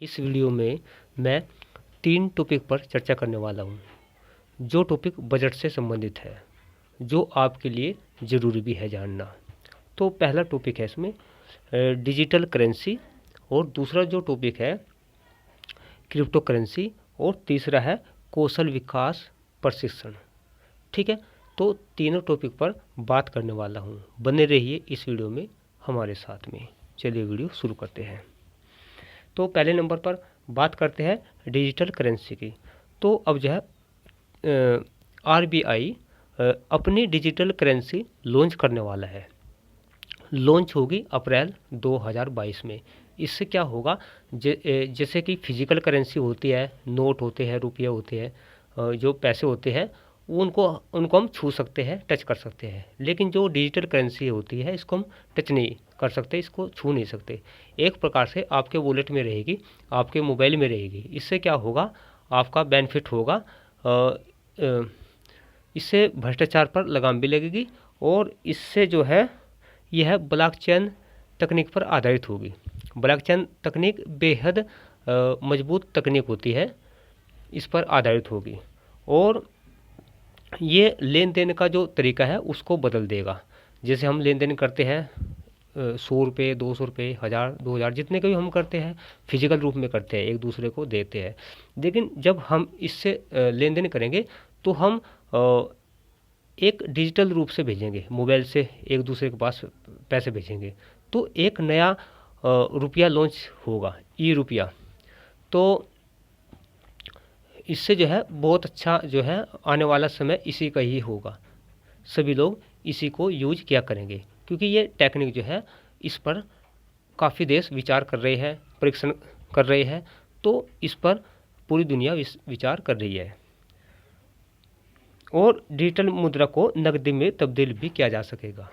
इस वीडियो में मैं 3 टॉपिक पर चर्चा करने वाला हूँ, जो टॉपिक बजट से संबंधित है, जो आपके लिए ज़रूरी भी है जानना। तो पहला टॉपिक है इसमें डिजिटल करेंसी, और दूसरा जो टॉपिक है क्रिप्टो करेंसी, और तीसरा है कौशल विकास प्रशिक्षण। ठीक है, तो तीनों टॉपिक पर बात करने वाला हूँ। बने रहिए इस वीडियो में हमारे साथ में। चलिए वीडियो शुरू करते हैं। तो पहले नंबर पर बात करते हैं डिजिटल करेंसी की। तो अब जो है आरबीआई अपनी डिजिटल करेंसी लॉन्च करने वाला है। लॉन्च होगी अप्रैल 2022 में। इससे क्या होगा, जैसे कि फिजिकल करेंसी होती है, नोट होते हैं, रुपये होते हैं, जो पैसे होते हैं उनको हम छू सकते हैं, टच कर सकते हैं। लेकिन जो डिजिटल करेंसी होती है इसको हम टच नहीं कर सकते, इसको छू नहीं सकते। एक प्रकार से आपके वॉलेट में रहेगी, आपके मोबाइल में रहेगी। इससे क्या होगा, आपका बेनिफिट होगा। इससे भ्रष्टाचार पर लगाम भी लगेगी, और इससे जो है यह ब्लॉकचेन तकनीक पर आधारित होगी। ब्लॉकचेन तकनीक बेहद मजबूत तकनीक होती है, इस पर आधारित होगी, और ये लेन देन का जो तरीका है उसको बदल देगा। जैसे हम लेन देन करते हैं 100 रुपये, 200 रुपये, 1000, 2000, जितने का भी हम करते हैं फिजिकल रूप में करते हैं, एक दूसरे को देते हैं। लेकिन जब हम इससे लेन देन करेंगे तो हम एक डिजिटल रूप से भेजेंगे, मोबाइल से एक दूसरे के पास पैसे भेजेंगे, तो एक नया रुपया लॉन्च होगा, ई रुपया। तो इससे जो है बहुत अच्छा जो है आने वाला समय इसी का ही होगा। सभी लोग इसी को यूज किया करेंगे, क्योंकि ये टेक्निक जो है इस पर काफ़ी देश विचार कर रहे हैं, परीक्षण कर रहे हैं। तो इस पर पूरी दुनिया विचार कर रही है। और डिजिटल मुद्रा को नकदी में तब्दील भी किया जा सकेगा।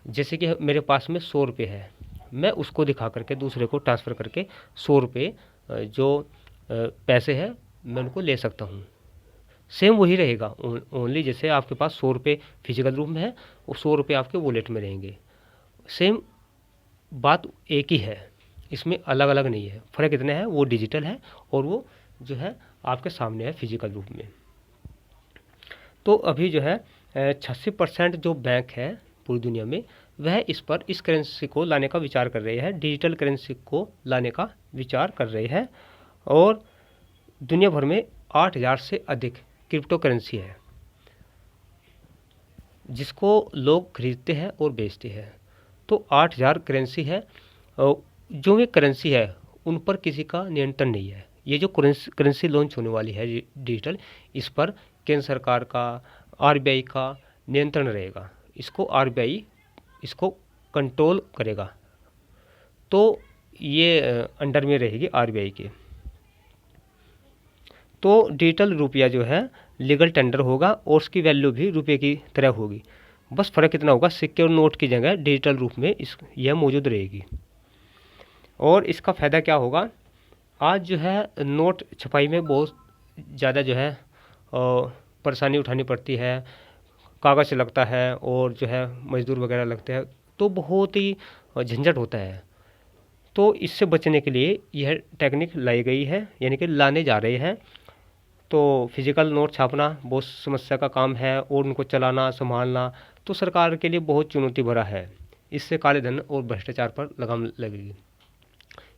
जैसे कि मेरे पास में 100 रुपये है, मैं उसको दिखा करके दूसरे को ट्रांसफ़र करके 100 रुपये जो पैसे हैं मैं उनको ले सकता हूँ। सेम वही रहेगा, ओनली जैसे आपके पास 100 रुपये फिजिकल रूप में है, वो 100 रुपये आपके वॉलेट में रहेंगे। सेम बात एक ही है, इसमें अलग अलग नहीं है। फ़र्क इतना है, वो डिजिटल है और वो जो है आपके सामने है फिजिकल रूप में। तो अभी जो है 86% जो बैंक है पूरी दुनिया में, वह इस करेंसी को लाने का विचार कर रहे हैं, डिजिटल करेंसी को लाने का विचार कर रहे हैं। और दुनिया भर में 8000 से अधिक क्रिप्टो करेंसी है, जिसको लोग खरीदते हैं और बेचते हैं। तो 8000 करेंसी है। जो ये करेंसी है उन पर किसी का नियंत्रण नहीं है। ये जो करेंसी लॉन्च होने वाली है डिजिटल, इस पर केंद्र सरकार का, आरबीआई का नियंत्रण रहेगा। इसको आरबीआई इसको कंट्रोल करेगा, तो ये अंडर में रहेगी आरबीआई के। तो डिजिटल रुपया जो है लीगल टेंडर होगा, और उसकी वैल्यू भी रुपये की तरह होगी। बस फ़र्क इतना होगा, सिक्के और नोट की जगह डिजिटल रूप में यह मौजूद रहेगी। और इसका फ़ायदा क्या होगा, आज जो है नोट छपाई में बहुत ज़्यादा जो है परेशानी उठानी पड़ती है, कागज़ लगता है और जो है मजदूर वगैरह लगते हैं, तो बहुत ही झंझट होता है। तो इससे बचने के लिए यह टेक्निक लाई गई है, यानी कि लाने जा रहे हैं। तो फिजिकल नोट छापना बहुत समस्या का काम है, और उनको चलाना, संभालना तो सरकार के लिए बहुत चुनौती भरा है। इससे काले धन और भ्रष्टाचार पर लगाम लगेगी।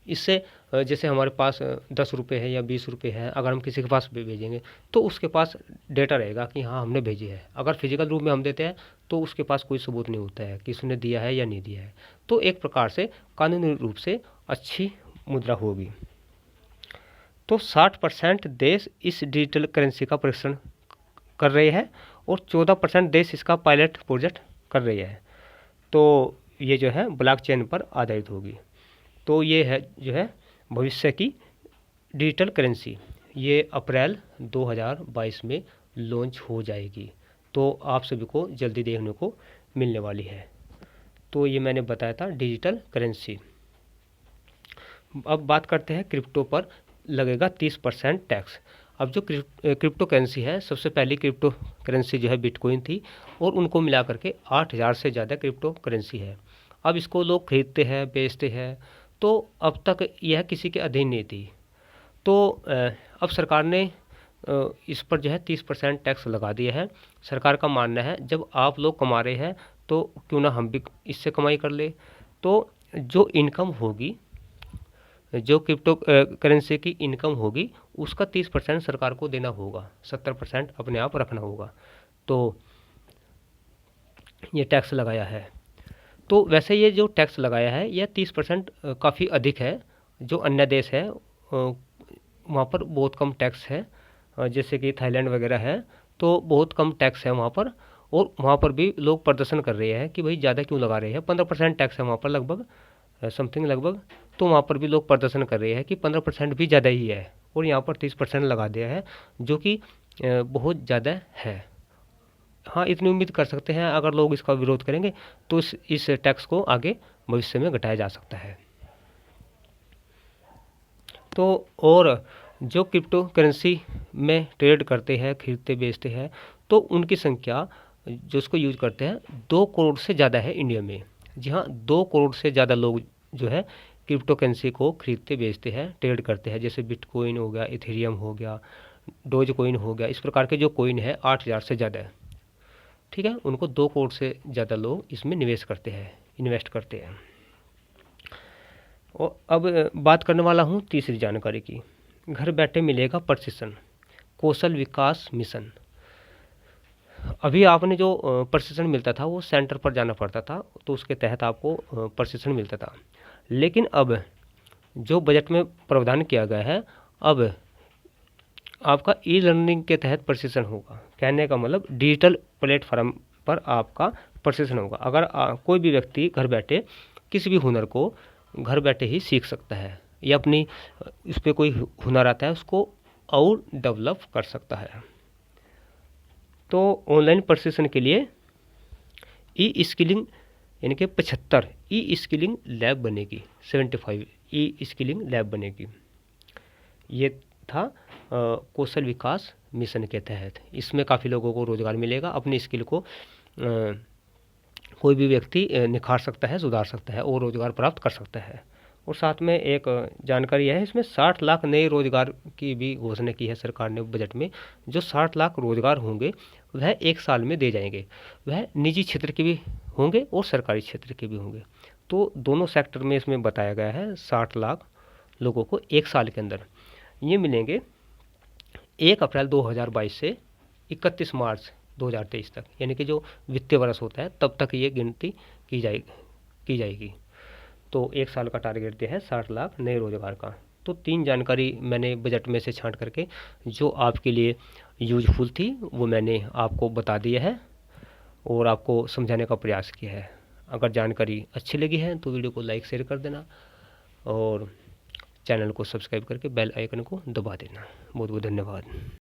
इससे जैसे हमारे पास 10 रुपये है या 20 रुपये है, अगर हम किसी के पास भेजेंगे तो उसके पास डेटा रहेगा कि हाँ हमने भेजी है। अगर फिजिकल रूप में हम देते हैं तो उसके पास कोई सबूत नहीं होता है कि उसने दिया है या नहीं दिया है। तो एक प्रकार से कानूनी रूप से अच्छी मुद्रा होगी। तो 60% देश इस डिजिटल करेंसी का परीक्षण कर रहे हैं, और 14% देश इसका पायलट प्रोजेक्ट कर रहे हैं। तो ये जो है ब्लॉकचेन पर आधारित होगी। तो ये है जो है भविष्य की डिजिटल करेंसी, ये अप्रैल 2022 में लॉन्च हो जाएगी। तो आप सभी को जल्दी देखने को मिलने वाली है। तो ये मैंने बताया था डिजिटल करेंसी। अब बात करते हैं क्रिप्टो पर लगेगा 30% टैक्स। अब जो क्रिप्टो करेंसी है, सबसे पहली क्रिप्टो करेंसी जो है बिटकॉइन थी, और उनको मिला करके 8000 से ज़्यादा क्रिप्टो करेंसी है। अब इसको लोग खरीदते हैं, बेचते हैं, तो अब तक यह किसी के अधीन नहीं थी। तो अब सरकार ने इस पर जो है 30% टैक्स लगा दिया है। सरकार का मानना है जब आप लोग कमा रहे हैं तो क्यों ना हम भी इससे कमाई कर ले। तो जो इनकम होगी, जो क्रिप्टो करेंसी की इनकम होगी, उसका 30% सरकार को देना होगा, 70% अपने आप रखना होगा। तो ये टैक्स लगाया है। तो वैसे ये जो टैक्स लगाया है यह 30% काफ़ी अधिक है। जो अन्य देश है वहाँ पर बहुत कम टैक्स है, जैसे कि थाईलैंड वगैरह है, तो बहुत कम टैक्स है वहाँ पर। और वहाँ पर भी लोग प्रदर्शन कर रहे हैं कि भाई ज़्यादा क्यों लगा रहे हैं। 15% टैक्स है वहाँ पर लगभग, समथिंग लगभग। तो वहाँ पर भी लोग प्रदर्शन कर रहे हैं कि 15% भी ज़्यादा ही है, और यहाँ पर 30% लगा दिया है, जो कि बहुत ज़्यादा है। हाँ, इतनी उम्मीद कर सकते हैं अगर लोग इसका विरोध करेंगे तो इस टैक्स को आगे भविष्य में घटाया जा सकता है। तो और जो क्रिप्टो करेंसी में ट्रेड करते हैं, खरीदते बेचते हैं, तो उनकी संख्या जो इसको यूज करते हैं 2 करोड़ से ज़्यादा है इंडिया में। जी हाँ, 2 करोड़ से ज़्यादा लोग जो है क्रिप्टो करेंसी को खरीदते बेचते हैं, ट्रेड करते हैं। जैसे बिटकॉइन हो गया, इथेरियम हो गया, डोज कॉइन हो गया, इस प्रकार के जो कॉइन है 8000 से ज़्यादा है। ठीक है, उनको 2 करोड़ से ज़्यादा लोग इसमें निवेश करते हैं, इन्वेस्ट करते हैं। और अब बात करने वाला हूँ तीसरी जानकारी की। घर बैठे मिलेगा प्रशिक्षण, कौशल विकास मिशन। अभी आपने जो प्रशिक्षण मिलता था वो सेंटर पर जाना पड़ता था, तो उसके तहत आपको प्रशिक्षण मिलता था। लेकिन अब जो बजट में प्रावधान किया गया है, अब आपका ई लर्निंग के तहत प्रशिक्षण होगा। कहने का मतलब डिजिटल प्लेटफॉर्म पर आपका प्रशिक्षण होगा। अगर कोई भी व्यक्ति घर बैठे किसी भी हुनर को घर बैठे ही सीख सकता है, या अपनी इस पर कोई हुनर आता है उसको और डेवलप कर सकता है। तो ऑनलाइन प्रशिक्षण के लिए ई स्किलिंग यानी कि 75 ई स्किलिंग लैब बनेगी, 75 ई स्किलिंग लैब बनेगी। ये था कौशल विकास मिशन के तहत। इसमें काफ़ी लोगों को रोज़गार मिलेगा। अपनी स्किल को कोई भी व्यक्ति निखार सकता है, सुधार सकता है और रोज़गार प्राप्त कर सकता है। और साथ में एक जानकारी है, इसमें 60 लाख नए रोज़गार की भी घोषणा की है सरकार ने बजट में। जो 60 लाख रोज़गार होंगे वह 1 साल में दे जाएंगे। वह निजी क्षेत्र के भी होंगे और सरकारी क्षेत्र के भी होंगे। तो दोनों सेक्टर में इसमें बताया गया है 60 लाख लोगों को 1 साल के अंदर ये मिलेंगे। 1 अप्रैल 2022 से 31 मार्च 2023 तक, यानी कि जो वित्तीय वर्ष होता है तब तक ये गिनती की जाएगी। तो 1 साल का टारगेट दिया है 60 लाख नए रोजगार का। तो 3 जानकारी मैंने बजट में से छांट करके जो आपके लिए यूजफुल थी वो मैंने आपको बता दिया है और आपको समझाने का प्रयास किया है। अगर जानकारी अच्छी लगी है तो वीडियो को लाइक शेयर कर देना और चैनल को सब्सक्राइब करके बेल आइकन को दबा देना। बहुत बहुत धन्यवाद।